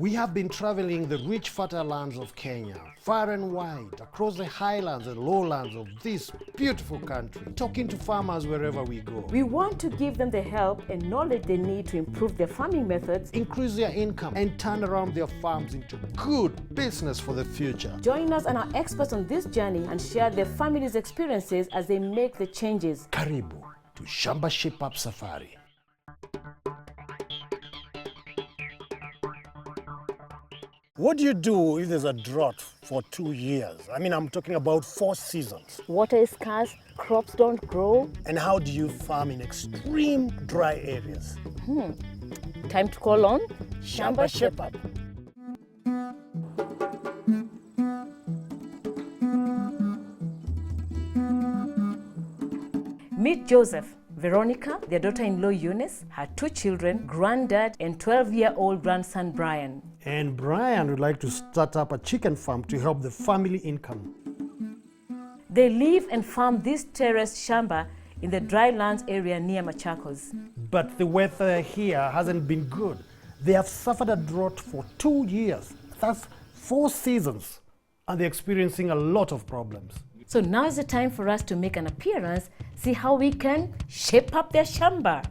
We have been traveling the rich fertile lands of Kenya, far and wide, across the highlands and lowlands of this beautiful country, talking to farmers wherever we go. We want to give them the help and knowledge they need to improve their farming methods, increase their income, and turn around their farms into good business for the future. Join us and our experts on this journey and share their families' experiences as they make the changes. Karibu to Shamba Shape Up Safari. What do you do if there's a drought for 2 years? I mean, I'm talking about 4 seasons. Water is scarce, crops don't grow. And how do you farm in extreme dry areas? Time to call on Shamba Shape Up. Meet Joseph, Veronica, their daughter-in-law Eunice, her 2 children, granddad, and 12-year-old grandson Brian. And Brian would like to start up a chicken farm to help the family income. They live and farm this terraced shamba in the dry lands area near Machakos. But the weather here hasn't been good. They have suffered a drought for 2 years. That's 4 seasons. And they're experiencing a lot of problems. So now is the time for us to make an appearance, see how we can shape up their shamba.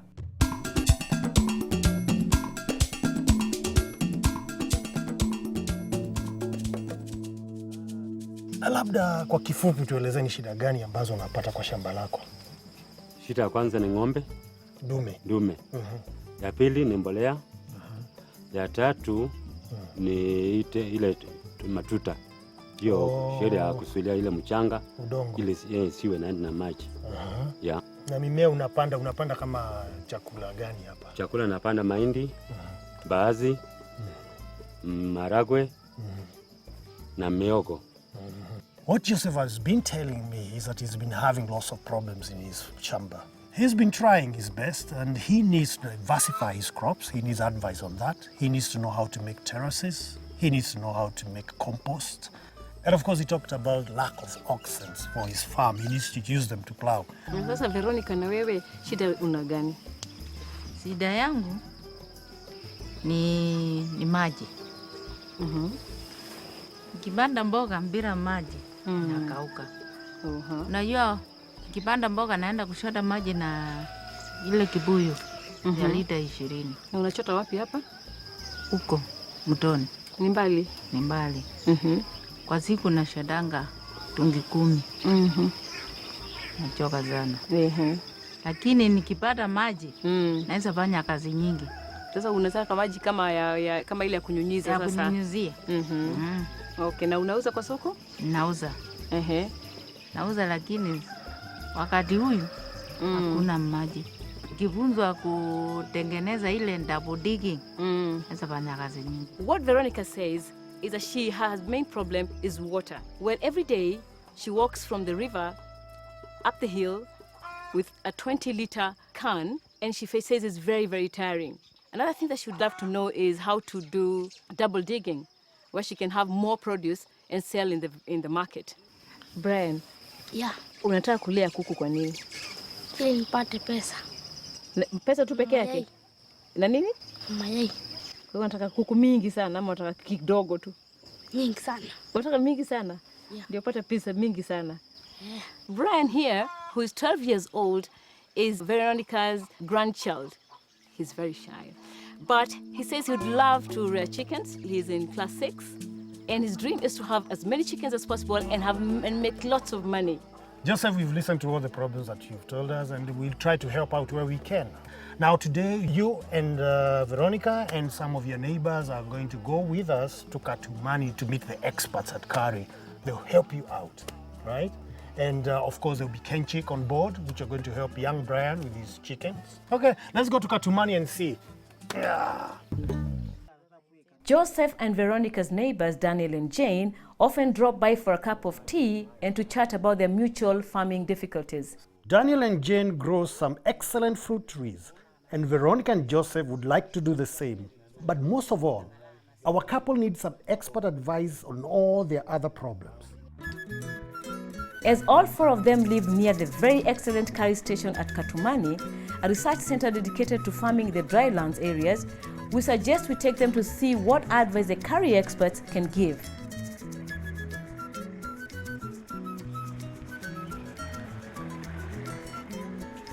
Labda kwa kifupi tuelezeni shida gani ambazo unapata kwa shamba lako. Shida ya kwanza ni ng'ombe dume. Ya pili ni mbolea. Ya tatu ni ile matuta. Hiyo shida ya kusulia ile mchanga udongo ile siwe na maji. Na mimea unapanda kama chakula gani hapa? Chakula napanda mahindi, baazi, maragwe na mihogo. What Joseph has been telling me is that he's been having lots of problems in his shamba. He's been trying his best and he needs to diversify his crops. He needs advice on that. He needs to know how to make terraces. He needs to know how to make compost. And of course he talked about lack of oxen for his farm. He needs to use them to plow. Sasa Veronica, na wewe shida una gani? Shida yangu ni maji. Kipanda mboga bila maji nakauka. Unajua kipanda mboga naenda kushota maji na ile kibuyu ya lita 20. Na unachota wapi hapa? Huko mtoni. Ni mbali? Ni mbali. Kwa siku na shadanga tungi 10. Nachoka sana. Lakini nikipata maji naweza fanya kazi nyingi. Sasa unataka maji kama kama ile ya kunyunyiza ya sasa. Kunyunyizia. Okay, na unauza kwa soko? Nauza. Nauza, lakini wakati huyu hakuna maji. Kifunzwa kutengeneza ile double digging. Naweza fanya kazi nyingi. What Veronica says is that her main problem is water. When every day she walks from the river up the hill with a 20-liter can, and she says it's very, very tiring. Another thing that she would love to know is how to do double digging, where she can have more produce and sell in the market. Brian, unataka kulea kuku kwa nini? Ili nipate pesa. Pesa tu peke yake? Na nini? Mayai. Kwa unataka kuku mingi sana ama unataka kidogo tu? Mingi sana. Unataka mingi sana? Ndio upate pesa mingi sana. Brian here, who is 12 years old, is Veronica's grandchild. He's very shy. But he says he would love to rear chickens. He's in class 6. And his dream is to have as many chickens as possible and make lots of money. Joseph, we've listened to all the problems that you've told us and we'll try to help out where we can. Now today, you and Veronica and some of your neighbors are going to go with us to Katumani to meet the experts at Kari. They'll help you out, right? And of course, there'll be Kenchik on board, which are going to help young Brian with his chickens. Okay, let's go to Katumani and see. Joseph and Veronica's neighbors, Daniel and Jane, often drop by for a cup of tea and to chat about their mutual farming difficulties. Daniel and Jane grow some excellent fruit trees, and Veronica and Joseph would like to do the same. But most of all, our couple needs some expert advice on all their other problems. As all 4 of them live near the very excellent Kari station at Katumani, a research center dedicated to farming the drylands areas, we suggest we take them to see what advice the curry experts can give.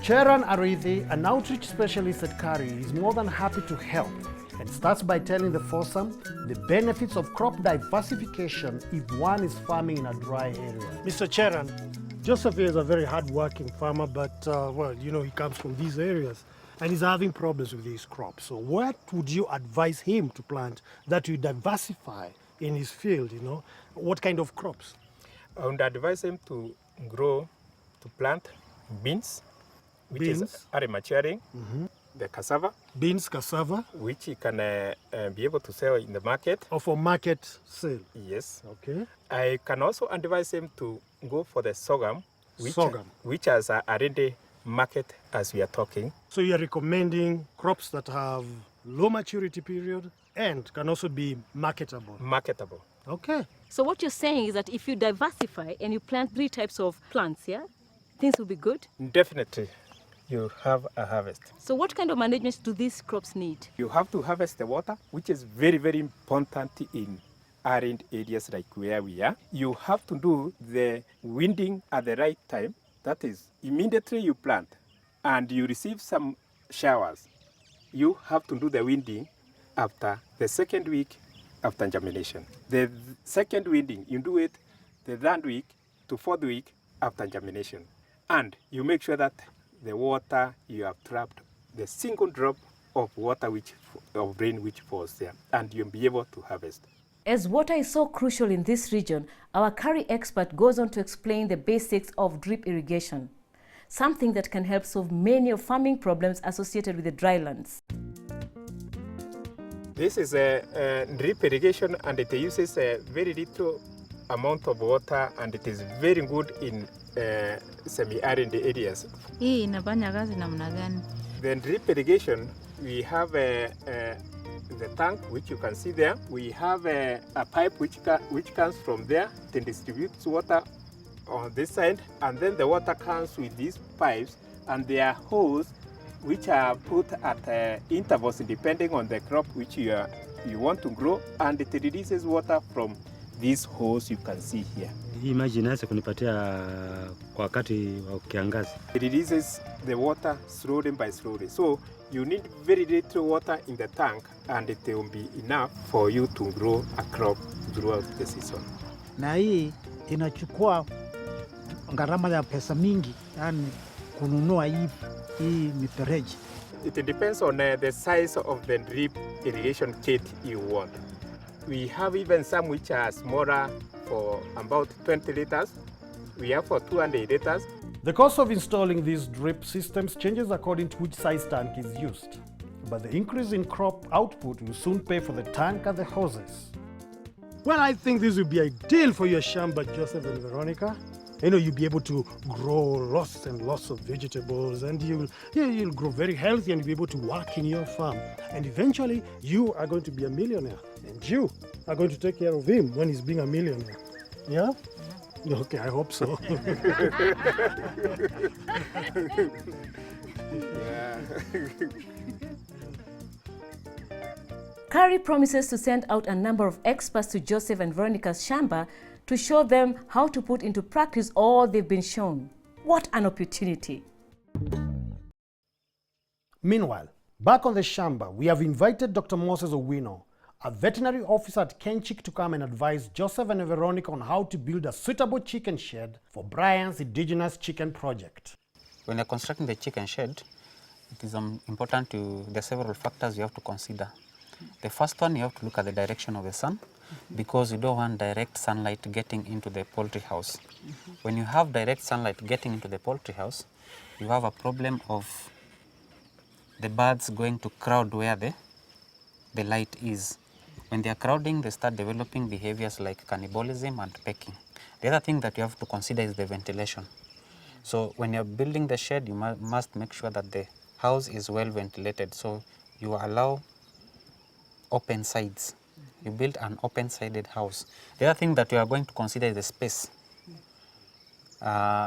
Charan Arid, an outreach specialist at Curry, is more than happy to help and starts by telling the foursome the benefits of crop diversification if one is farming in a dry area. Mr. Charan, Joseph is a very hard-working farmer, but well, you know, he comes from these areas and he's having problems with his crops. So what would you advise him to plant that will diversify in his field, you know? What kind of crops? I would advise him to plant beans, which is are maturing, the cassava. Beans, cassava. Which he can be able to sell in the market. Or for market sale? Yes. Okay. I can also advise him to go for the sorghum, which has already market as we are talking. So you are recommending crops that have low maturity period and can also be marketable? Marketable. Okay. So what you're saying is that if you diversify and you plant 3 types of plants, yeah, things will be good? Definitely. You have a harvest. So what kind of management do these crops need? You have to harvest the water, which is very, very important in arid areas like where we are. You have to do the weeding at the right time. That is, immediately you plant and you receive some showers, you have to do the weeding after the 2nd week after germination. The 2nd weeding, you do it the 3rd week to 4th week after germination. And you make sure that the water you have trapped, the single drop of water of rain which falls there, and you'll be able to harvest. As water is so crucial in this region, our curry expert goes on to explain the basics of drip irrigation, something that can help solve many of farming problems associated with the drylands. This is a drip irrigation, and it uses a very little amount of water, and it is very good in semi-arid areas. Hii inafanya kazi namna gani? The drip irrigation, we have the tank which you can see there. We have a pipe which comes from there. It distributes water on this side, and then the water comes with these pipes, and there are hoses which are put at intervals depending on the crop which you want to grow, and it releases water from these hose you can see here. Hii maji inaweza kunipatia kwa wakati wa kiangazi. It releases the water slowly by slowly. So you need very little water in the tank, and it will be enough for you to grow a crop throughout the season. Na hii inachukua gharama ya pesa mingi, yani kununua hii mifereji. It depends on the size of the drip irrigation kit you want. We have even some which are smaller for about 20 liters. We have for 200 liters. The cost of installing these drip systems changes according to which size tank is used. But the increase in crop output will soon pay for the tank and the hoses. Well, I think this will be ideal for your Shamba, Joseph and Veronica. You know, you'll be able to grow lots and lots of vegetables, and you'll grow very healthy, and you'll be able to work in your farm. And eventually, you are going to be a millionaire, and you are going to take care of him when he's being a millionaire. Yeah? Okay, I hope so. Curry promises to send out a number of experts to Joseph and Veronica's Shamba to show them how to put into practice all they've been shown. What an opportunity! Meanwhile, back on the Shamba, we have invited Dr. Moses Owino, a veterinary officer at Kenchik, to come and advise Joseph and Veronica on how to build a suitable chicken shed for Brian's indigenous chicken project. When you're constructing the chicken shed, it is important there are several factors you have to consider. The first one, you have to look at the direction of the sun, because you don't want direct sunlight getting into the poultry house. When you have direct sunlight getting into the poultry house, you have a problem of the birds going to crowd where the light is. When they are crowding, they start developing behaviors like cannibalism and pecking. The other thing that you have to consider is the ventilation. So when you're building the shed, you must make sure that the house is well ventilated. So you allow open sides. You build an open-sided house. The other thing that you are going to consider is the space.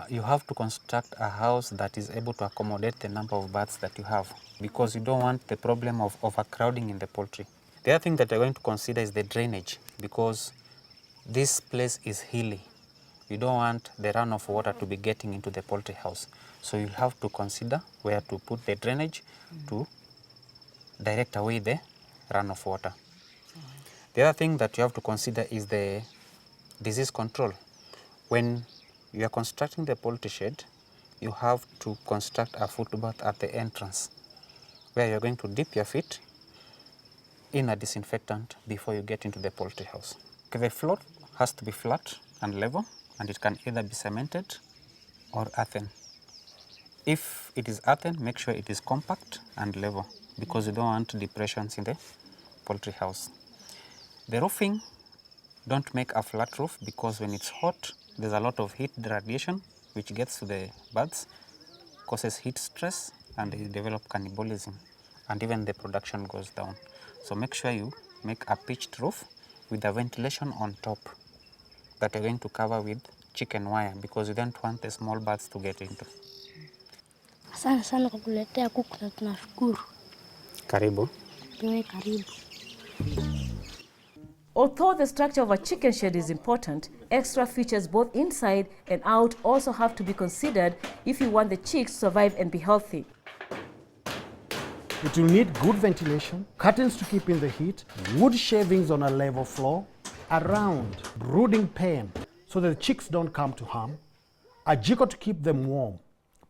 you have to construct a house that is able to accommodate the number of birds that you have, because you don't want the problem of overcrowding in the poultry. The other thing that you're going to consider is the drainage, because this place is hilly. You don't want the run of water to be getting into the poultry house. So you'll have to consider where to put the drainage to direct away the run of water. The other thing that you have to consider is the disease control. When you are constructing the poultry shed, you have to construct a footbath at the entrance where you're going to dip your feet in a disinfectant before you get into the poultry house. The floor has to be flat and level, and it can either be cemented or earthen. If it is earthen, make sure it is compact and level, because you don't want depressions in the poultry house. The roofing, don't make a flat roof, because when it's hot, there's a lot of heat radiation which gets to the birds, causes heat stress, and they develop cannibalism, and even the production goes down. So make sure you make a pitched roof with a ventilation on top that you're going to cover with chicken wire, because you don't want the small birds to get into. Asante sana kwa kuletea kuku na tunashukuru. Karibu. Karibu. Although the structure of a chicken shed is important, extra features both inside and out also have to be considered if you want the chicks to survive and be healthy. It will need good ventilation, curtains to keep in the heat, wood shavings on a level floor, a round brooding pen so that the chicks don't come to harm, a jiko to keep them warm,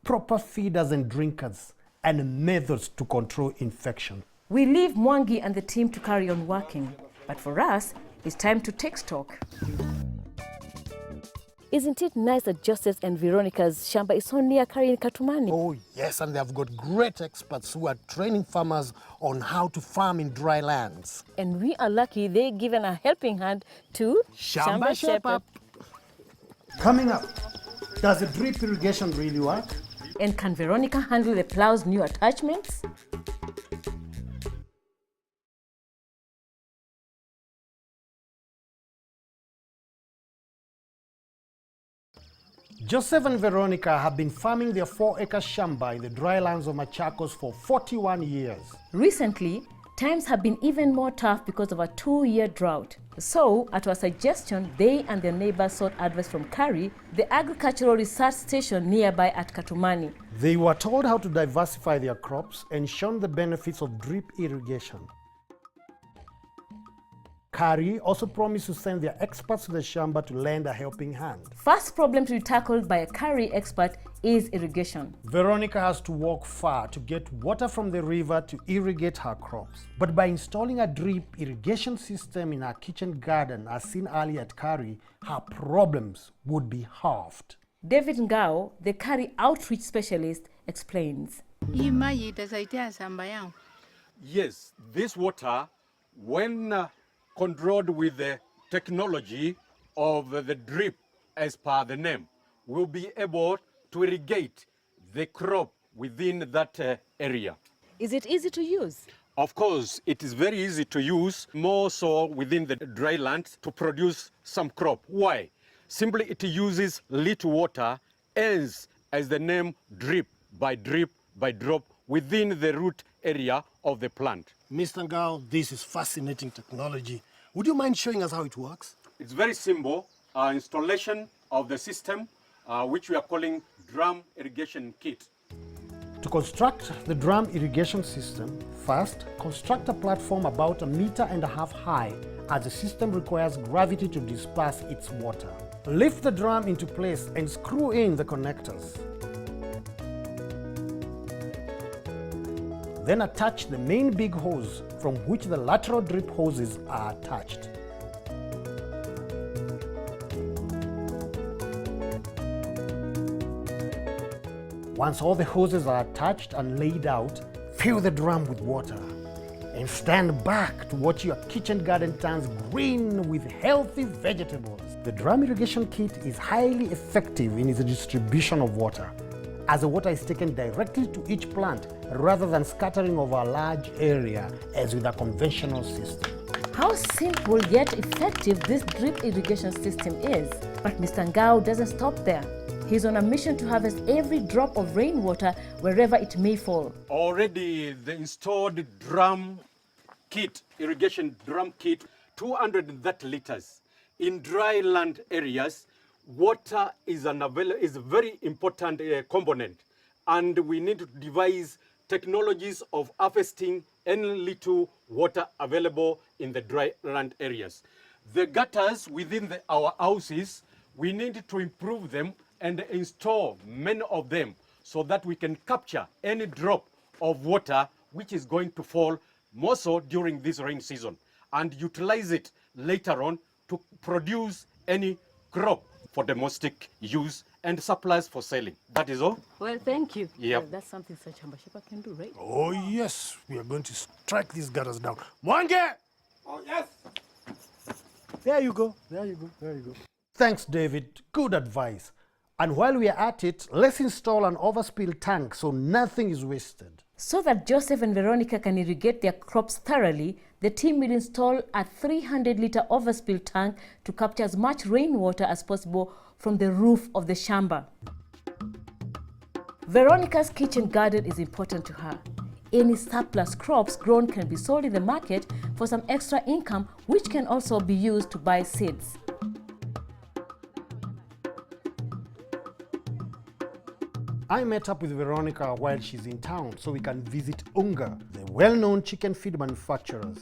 proper feeders and drinkers, and methods to control infection. We leave Mwangi and the team to carry on working, but for us, it's time to take stock. Isn't it nice that Joseph and Veronica's Shamba is so near Katumani? Oh yes, and they've got great experts who are training farmers on how to farm in dry lands. And we are lucky they've given a helping hand to Shamba Shape Up. Coming up, does the drip irrigation really work? And can Veronica handle the plow's new attachments? Joseph and Veronica have been farming their 4-acre shamba in the dry lands of Machakos for 41 years. Recently, times have been even more tough because of a 2-year drought. So, at our suggestion, they and their neighbors sought advice from Kari, the agricultural research station nearby at Katumani. They were told how to diversify their crops and shown the benefits of drip irrigation. Kari also promised to send their experts to the Shamba to lend a helping hand. First problem to be tackled by a Kari expert is irrigation. Veronica has to walk far to get water from the river to irrigate her crops. But by installing a drip irrigation system in her kitchen garden, as seen earlier at Kari, her problems would be halved. David Ngao, the Kari outreach specialist, explains. Yes, this water, when controlled with the technology of the drip as per the name, will be able to irrigate the crop within that area. Is it easy to use? Of course, it is very easy to use, more so within the dry land to produce some crop. Why? Simply it uses little water, as the name drip by drop within the root area of the plant. Mr. Ngao, this is fascinating technology. Would you mind showing us how it works? It's very simple. Installation of the system, which we are calling drum irrigation kit. To construct the drum irrigation system, first, construct a platform about 1.5 meters high, as the system requires gravity to disperse its water. Lift the drum into place and screw in the connectors. Then attach the main big hose from which the lateral drip hoses are attached. Once all the hoses are attached and laid out, fill the drum with water and stand back to watch your kitchen garden turns green with healthy vegetables. The drum irrigation kit is highly effective in its distribution of water, as the water is taken directly to each plant rather than scattering over a large area as with a conventional system. How simple yet effective this drip irrigation system is. But Mr. Ngao doesn't stop there. He's on a mission to harvest every drop of rainwater wherever it may fall. Already the installed drum kit, irrigation drum kit, 230 liters. In dry land areas, water is a very important component, and we need to devise technologies of harvesting any little water available in the dry land areas. The gutters within our houses, we need to improve them and install many of them so that we can capture any drop of water which is going to fall more so during this rain season and utilize it later on to produce any crop for domestic use and supplies for selling. That is all. Well, thank you. Yep. Well, that's something such a Shamba can do, right? Oh, yes. We are going to strike these gutters down. Mwange! Oh, yes. There you go. There you go. There you go. Thanks, David. Good advice. And while we are at it, let's install an overspill tank so nothing is wasted. So that Joseph and Veronica can irrigate their crops thoroughly, the team will install a 300-liter overspill tank to capture as much rainwater as possible from the roof of the Shamba. Veronica's kitchen garden is important to her. Any surplus crops grown can be sold in the market for some extra income, which can also be used to buy seeds. I met up with Veronica while she's in town so we can visit Unga, the well-known chicken feed manufacturers.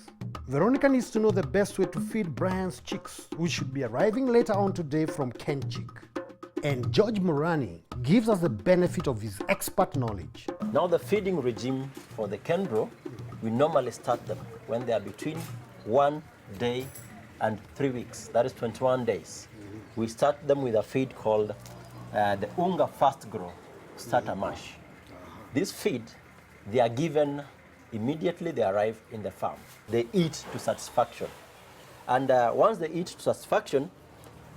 Veronica needs to know the best way to feed Brian's chicks, which should be arriving later on today from Kenchick. And George Morani gives us the benefit of his expert knowledge. Now the feeding regime for the Kenbro, we normally start them when they are between 1 day and 3 weeks. That is 21 days. We start them with a feed called the Unga Fast Grow Starter Mash. This feed, they are given immediately they arrive in the farm. They eat to satisfaction. And once they eat to satisfaction,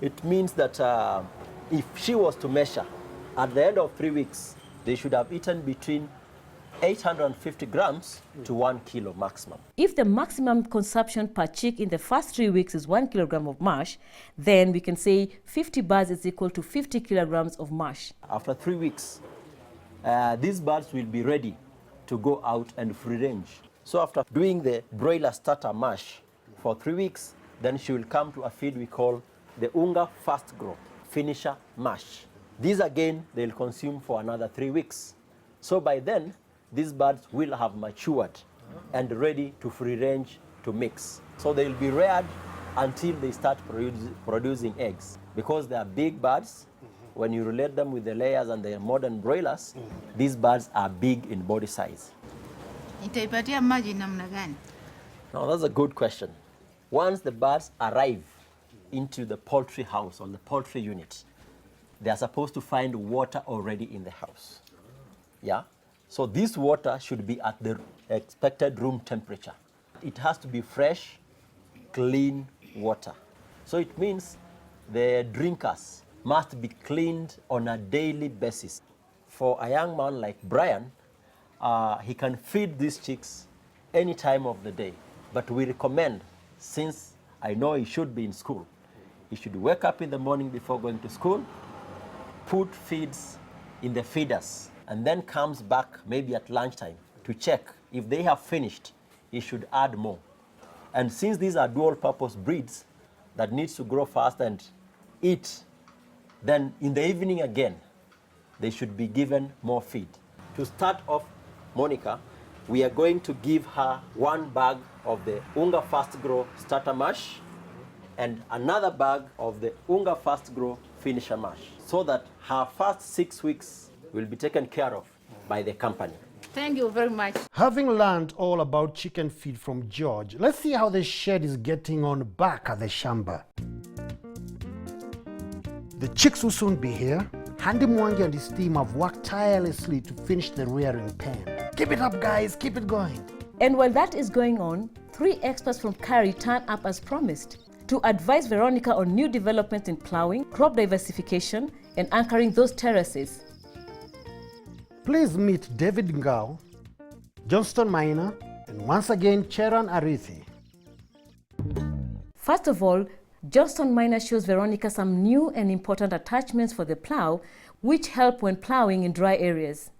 it means that if she was to measure, at the end of 3 weeks, they should have eaten between 850 grams to 1 kilo maximum. If the maximum consumption per chick in the first 3 weeks is 1 kilogram of mash, then we can say 50 birds is equal to 50 kilograms of mash. After 3 weeks, these birds will be ready to go out and free range. So after doing the broiler starter mash for 3 weeks, then she will come to a feed we call the Unga Fast Grow Finisher Mash. These again, they'll consume for another 3 weeks. So by then, these birds will have matured and ready to free range to mix. So they'll be reared until they start producing eggs. Because they are big birds, when you relate them with the layers and the modern broilers, these birds are big in body size. Itaipatia maji namna gani? Now that's a good question. Once the birds arrive into the poultry house or the poultry unit, they are supposed to find water already in the house. Yeah? So this water should be at the expected room temperature. It has to be fresh, clean water. So it means the drinkers must be cleaned on a daily basis. For a young man like Brian, he can feed these chicks any time of the day. But we recommend, since I know he should be in school, he should wake up in the morning before going to school, put feeds in the feeders, and then comes back maybe at lunchtime to check if they have finished. He should add more. And since these are dual purpose breeds that needs to grow fast and eat, then in the evening again, they should be given more feed. To start off, Monica, we are going to give her 1 bag of the Unga Fast Grow Starter Mash and another bag of the Unga Fast Grow Finisher Mash, so that her first 6 weeks will be taken care of by the company. Thank you very much. Having learned all about chicken feed from George, let's see how the shed is getting on back at the Shamba. The chicks will soon be here. Handy Mwangi and his team have worked tirelessly to finish the rearing pen. Keep it up, guys, keep it going. And while that is going on, 3 experts from Kari turn up as promised to advise Veronica on new developments in ploughing, crop diversification, and anchoring those terraces. Please meet David Ngao, Johnston Maina, and once again, Cheran Arithi. First of all, Johnston Miner shows Veronica some new and important attachments for the plough, which help when ploughing in dry areas.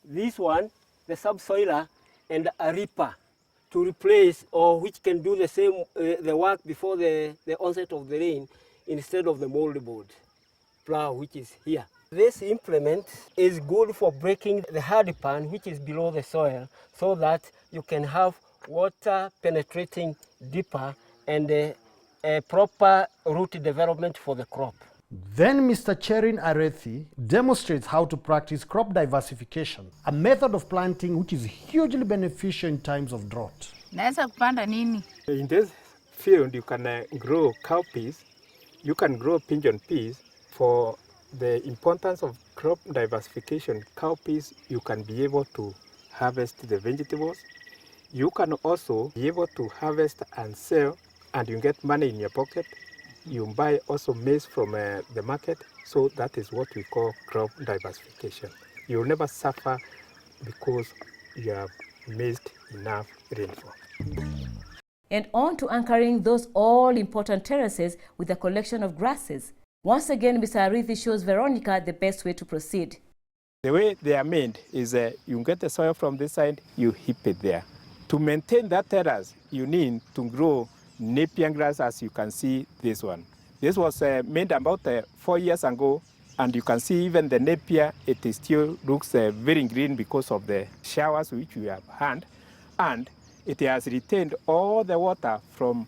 This one, the subsoiler and a reaper to replace, or which can do the same the work before the onset of the rain instead of the moldboard plough which is here. This implement is good for breaking the hardy pan which is below the soil so that you can have water penetrating deeper and a proper root development for the crop. Then Mr. Cherin Arethi demonstrates how to practice crop diversification, a method of planting which is hugely beneficial in times of drought. Naweza kupanda nini? In this field, you can grow cowpeas, you can grow pigeon peas. For the importance of crop diversification, cowpeas, you can be able to harvest the vegetables. You can also be able to harvest and sell, and you get money in your pocket. You buy also maize from the market. So that is what we call crop diversification. You will never suffer because you have missed enough rainfall. And on to anchoring those all-important terraces with a collection of grasses. Once again, Mr. Arithi shows Veronica the best way to proceed. The way they are made is you get the soil from this side, you heap it there. To maintain that terrace, you need to grow Napier grass, as you can see this one. This was made about 4 years ago, and you can see even the Napier, it is still looks very green because of the showers which we have had, and it has retained all the water from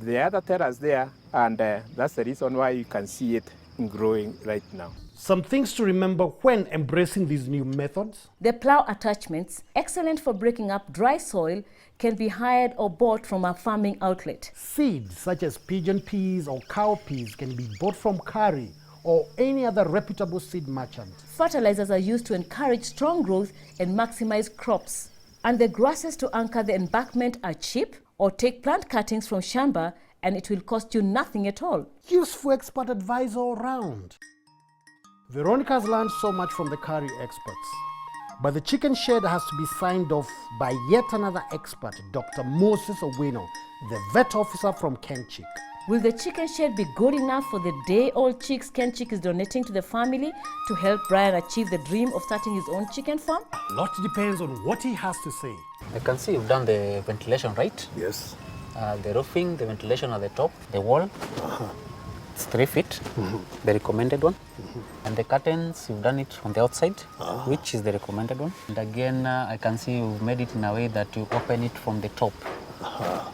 the other terrace there, and that's the reason why you can see it growing right now. Some things to remember when embracing these new methods. The plough attachments, excellent for breaking up dry soil, can be hired or bought from a farming outlet. Seeds such as pigeon peas or cowpeas can be bought from Kari or any other reputable seed merchant. Fertilizers are used to encourage strong growth and maximize crops. And the grasses to anchor the embankment are cheap, or take plant cuttings from Shamba and it will cost you nothing at all. Useful expert advice all round. Veronica has learned so much from the Kari experts. But the chicken shed has to be signed off by yet another expert, Dr. Moses Owino, the vet officer from Kenchik. Will the chicken shed be good enough for the day-old chicks Kenchik is donating to the family to help Brian achieve the dream of starting his own chicken farm? A lot depends on what he has to say. I can see you've done the ventilation, right? Yes. The roofing, the ventilation at the top, the wall. It's 3 feet, the recommended one. And the curtains, you've done it on the outside, which is the recommended one. And again, I can see you've made it in a way that you open it from the top.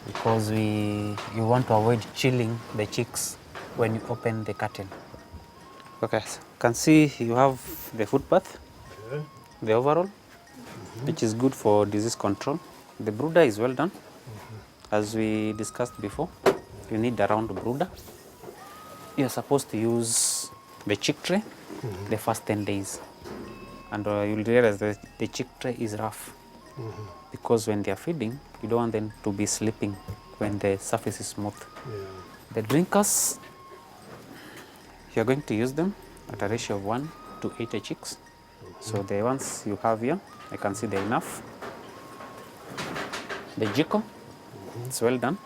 Because you want to avoid chilling the chicks when you open the curtain. Okay, so you can see you have the footpath, the overall, which is good for disease control. The brooder is well done. As we discussed before, you need a round brooder. You're supposed to use the chick tray the first 10 days. And you'll realize that the chick tray is rough. Because when they are feeding, you don't want them to be sleeping when the surface is smooth. The drinkers, you're going to use them at a ratio of 1 to 80 chicks. So the ones you have here, I can see they're enough. The jiko, it's well done.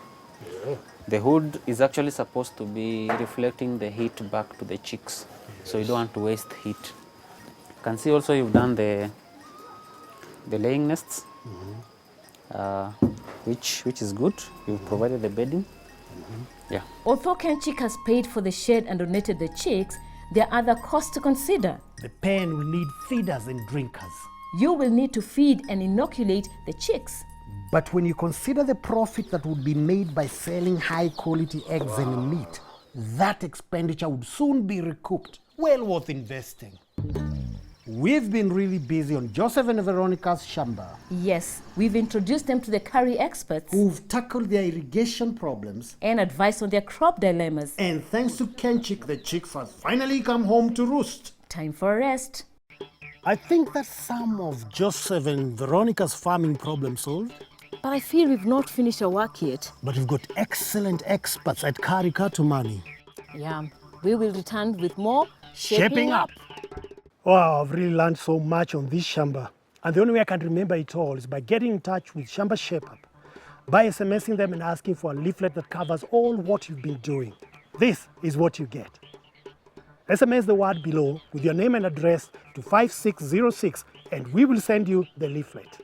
The hood is actually supposed to be reflecting the heat back to the chicks, so you don't want to waste heat. You can see also you've done the laying nests, which is good. You've provided the bedding. Yeah. Although Kenchik has paid for the shed and donated the chicks, there are other costs to consider. The pen will need feeders and drinkers. You will need to feed and inoculate the chicks. But when you consider the profit that would be made by selling high-quality eggs and meat, that expenditure would soon be recouped. Well worth investing. We've been really busy on Joseph and Veronica's Shamba. Yes, we've introduced them to the Kari experts who've tackled their irrigation problems and advice on their crop dilemmas. And thanks to Kenchik, the chicks have finally come home to roost. Time for a rest. I think that's some of Joseph and Veronica's farming problem solved. But I feel we've not finished our work yet. But we've got excellent experts at Katumani. Yeah, we will return with more Shaping Up. Wow, I've really learned so much on this Shamba. And the only way I can remember it all is by getting in touch with Shamba Shape Up, by SMSing them and asking for a leaflet that covers all what you've been doing. This is what you get. SMS the word below with your name and address to 5606 and we will send you the leaflet.